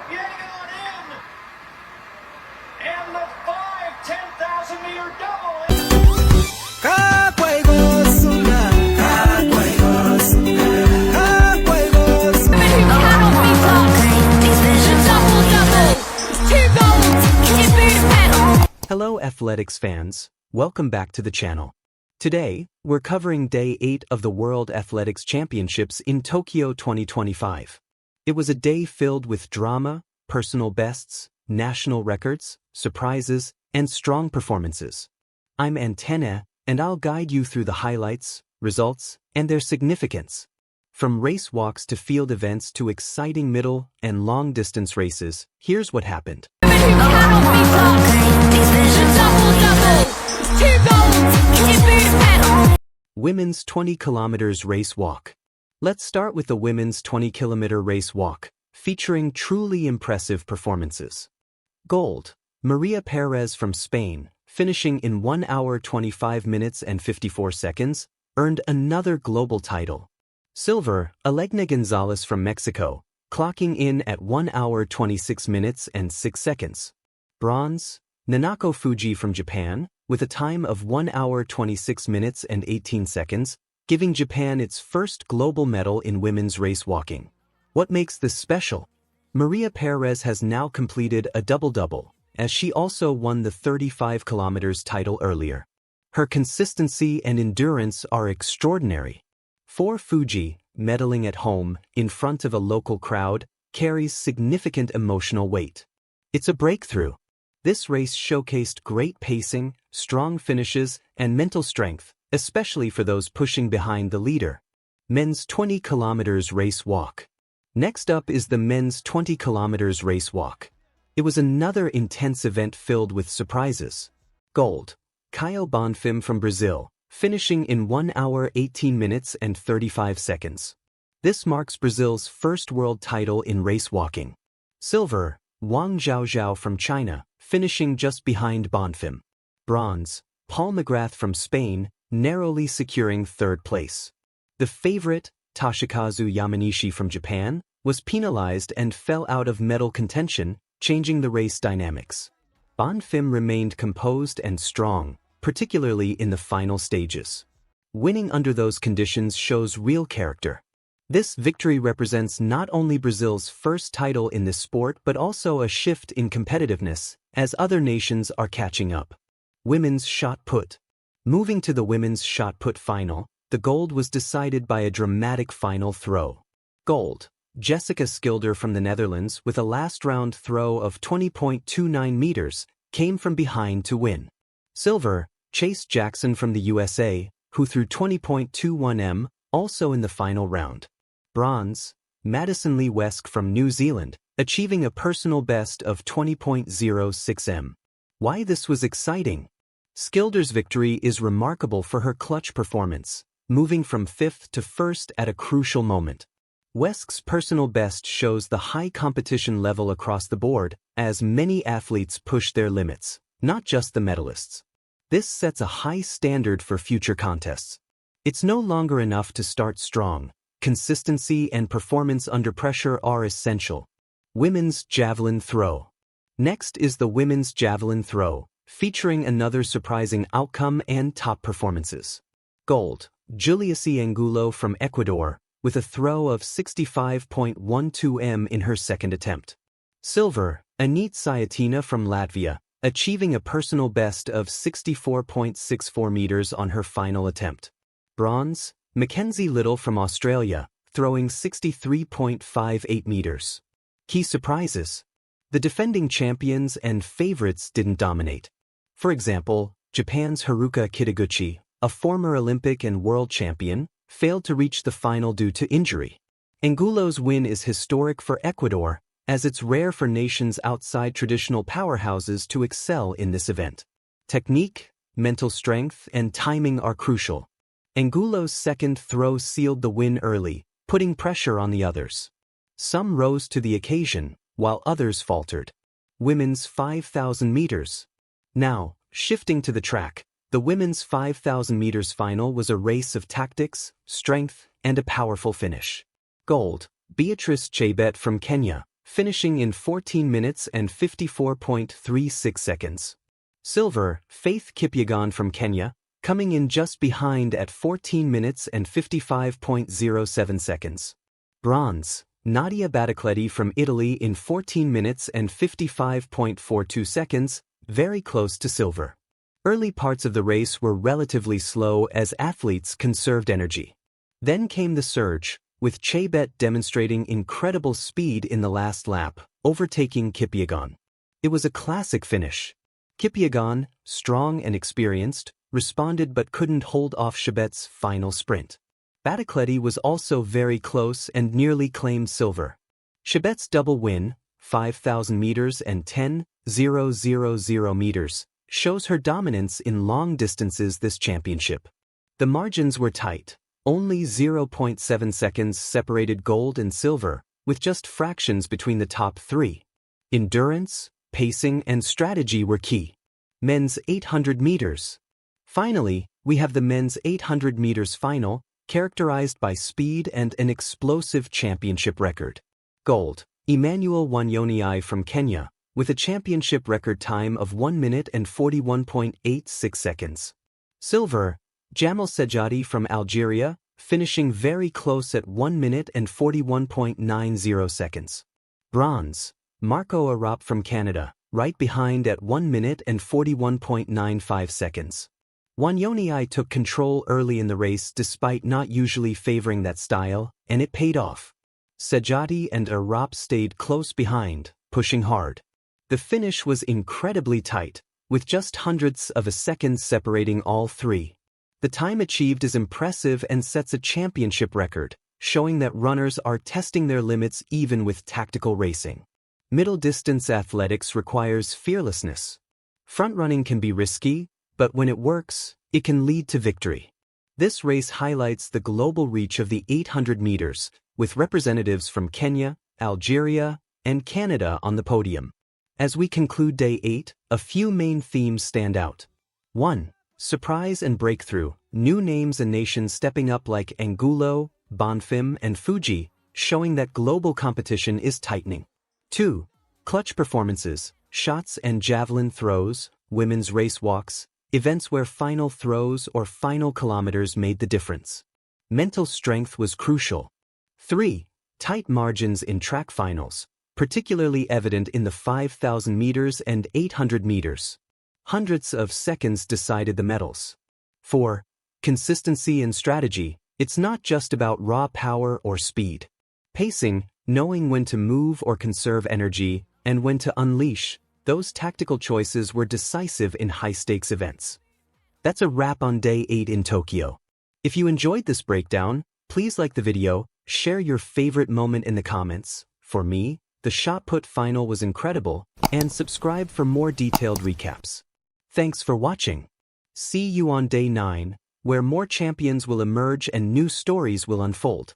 getting on in. And the 10,000-meter double. Hello athletics fans, welcome back to the channel. Today, we're covering Day 8 of the World Athletics Championships in Tokyo 2025. It was a day filled with drama, personal bests, national records, surprises, and strong performances. I'm Antenna, and I'll guide you through the highlights, results, and their significance. From race walks to field events to exciting middle and long-distance races, here's what happened. Women's 20 kilometers race walk. Let's start with the women's 20-kilometer race walk, featuring truly impressive performances. Gold, María Pérez from Spain, finishing in 1 hour 25 minutes and 54 seconds, earned another global title. Silver, Alegna González from Mexico, clocking in at 1 hour 26 minutes and 6 seconds. Bronze, Nanako Fuji from Japan, with a time of 1 hour 26 minutes and 18 seconds, giving Japan its first global medal in women's race walking. What makes this special? María Pérez has now completed a double-double, as she also won the 35 kilometers title earlier. Her consistency and endurance are extraordinary. For Fuji, medaling at home, in front of a local crowd, carries significant emotional weight. It's a breakthrough. This race showcased great pacing, strong finishes, and mental strength, especially for those pushing behind the leader. Men's 20 kilometers race walk. Next up is the men's 20 kilometers race walk. It was another intense event filled with surprises. Gold, Caio Bonfim from Brazil, finishing in 1 hour 18 minutes and 35 seconds. This marks Brazil's first world title in race walking. Silver, Wang Zhaozhao from China, finishing just behind Bonfim. Bronze, Paul McGrath from Spain, narrowly securing third place. The favorite, Toshikazu Yamanishi from Japan, was penalized and fell out of medal contention, changing the race dynamics. Bonfim remained composed and strong, particularly in the final stages. Winning under those conditions shows real character. This victory represents not only Brazil's first title in this sport but also a shift in competitiveness, as other nations are catching up. Women's shot put. Moving to the women's shot put final, the gold was decided by a dramatic final throw. Gold, Jessica Schilder from the Netherlands with a last round throw of 20.29 meters, came from behind to win. Silver, Chase Jackson from the USA, who threw 20.21 m, also in the final round. Bronze, Madison Lee Wesk from New Zealand, achieving a personal best of 20.06 m. Why this was exciting? Schilder's victory is remarkable for her clutch performance, moving from 5th to 1st at a crucial moment. Wesk's personal best shows the high competition level across the board, as many athletes push their limits, not just the medalists. This sets a high standard for future contests. It's no longer enough to start strong. Consistency and performance under pressure are essential. Women's Javelin Throw. Next is the Women's Javelin Throw, featuring another surprising outcome and top performances. Gold, Juleisy Angulo from Ecuador, with a throw of 65.12 m in her second attempt. Silver, Anit Sayatina from Latvia, achieving a personal best of 64.64 meters on her final attempt. Bronze, Mackenzie Little from Australia, throwing 63.58 meters. Key surprises. The defending champions and favorites didn't dominate. For example, Japan's Haruka Kitaguchi, a former Olympic and world champion, failed to reach the final due to injury. Angulo's win is historic for Ecuador, as it's rare for nations outside traditional powerhouses to excel in this event. Technique, mental strength, and timing are crucial. Angulo's second throw sealed the win early, putting pressure on the others. Some rose to the occasion, while others faltered. Women's 5,000 meters. Now, shifting to the track, the women's 5,000 meters final was a race of tactics, strength, and a powerful finish. Gold, Beatrice Chebet from Kenya, finishing in 14 minutes and 54.36 seconds. Silver, Faith Kipyegon from Kenya, coming in just behind at 14 minutes and 55.07 seconds. Bronze, Nadia Batacleti from Italy in 14 minutes and 55.42 seconds, very close to silver. Early parts of the race were relatively slow as athletes conserved energy. Then came the surge, with Chebet demonstrating incredible speed in the last lap, overtaking Kipyegon. It was a classic finish. Kipyegon, strong and experienced, responded but couldn't hold off Chebet's final sprint. Batacleti was also very close and nearly claimed silver. Chebet's double win, 5,000 meters and 10,000 meters, shows her dominance in long distances this championship. The margins were tight. Only 0.7 seconds separated gold and silver, with just fractions between the top three. Endurance, pacing, and strategy were key. Men's 800 meters. Finally, we have the men's 800 meters final, characterized by speed and an explosive championship record. Gold, Emmanuel Wanyonyi from Kenya, with a championship record time of 1 minute and 41.86 seconds. Silver, Jamal Sejati from Algeria, finishing very close at 1 minute and 41.90 seconds. Bronze, Marco Arap from Canada, right behind at 1 minute and 41.95 seconds. Wanyonyi took control early in the race despite not usually favoring that style, and it paid off. Sejati and Arap stayed close behind, pushing hard. The finish was incredibly tight, with just hundredths of a second separating all three. The time achieved is impressive and sets a championship record, showing that runners are testing their limits even with tactical racing. Middle-distance athletics requires fearlessness. Front-running can be risky, but when it works, it can lead to victory. This race highlights the global reach of the 800 meters, with representatives from Kenya, Algeria, and Canada on the podium. As we conclude Day 8, a few main themes stand out. 1. Surprise and breakthrough, new names and nations stepping up like Angulo, Bonfim, and Fuji, showing that global competition is tightening. 2. Clutch performances, shots and javelin throws, women's race walks, events where final throws or final kilometers made the difference. Mental strength was crucial. 3. Tight margins in track finals, particularly evident in the 5,000 meters and 800 meters. Hundredths of seconds decided the medals. 4. Consistency and strategy, it's not just about raw power or speed. Pacing, knowing when to move or conserve energy, and when to unleash, those tactical choices were decisive in high-stakes events. That's a wrap on Day 8 in Tokyo. If you enjoyed this breakdown, please like the video, share your favorite moment in the comments. For me, the shot put final was incredible, and subscribe for more detailed recaps. Thanks for watching. See you on Day 9, where more champions will emerge and new stories will unfold.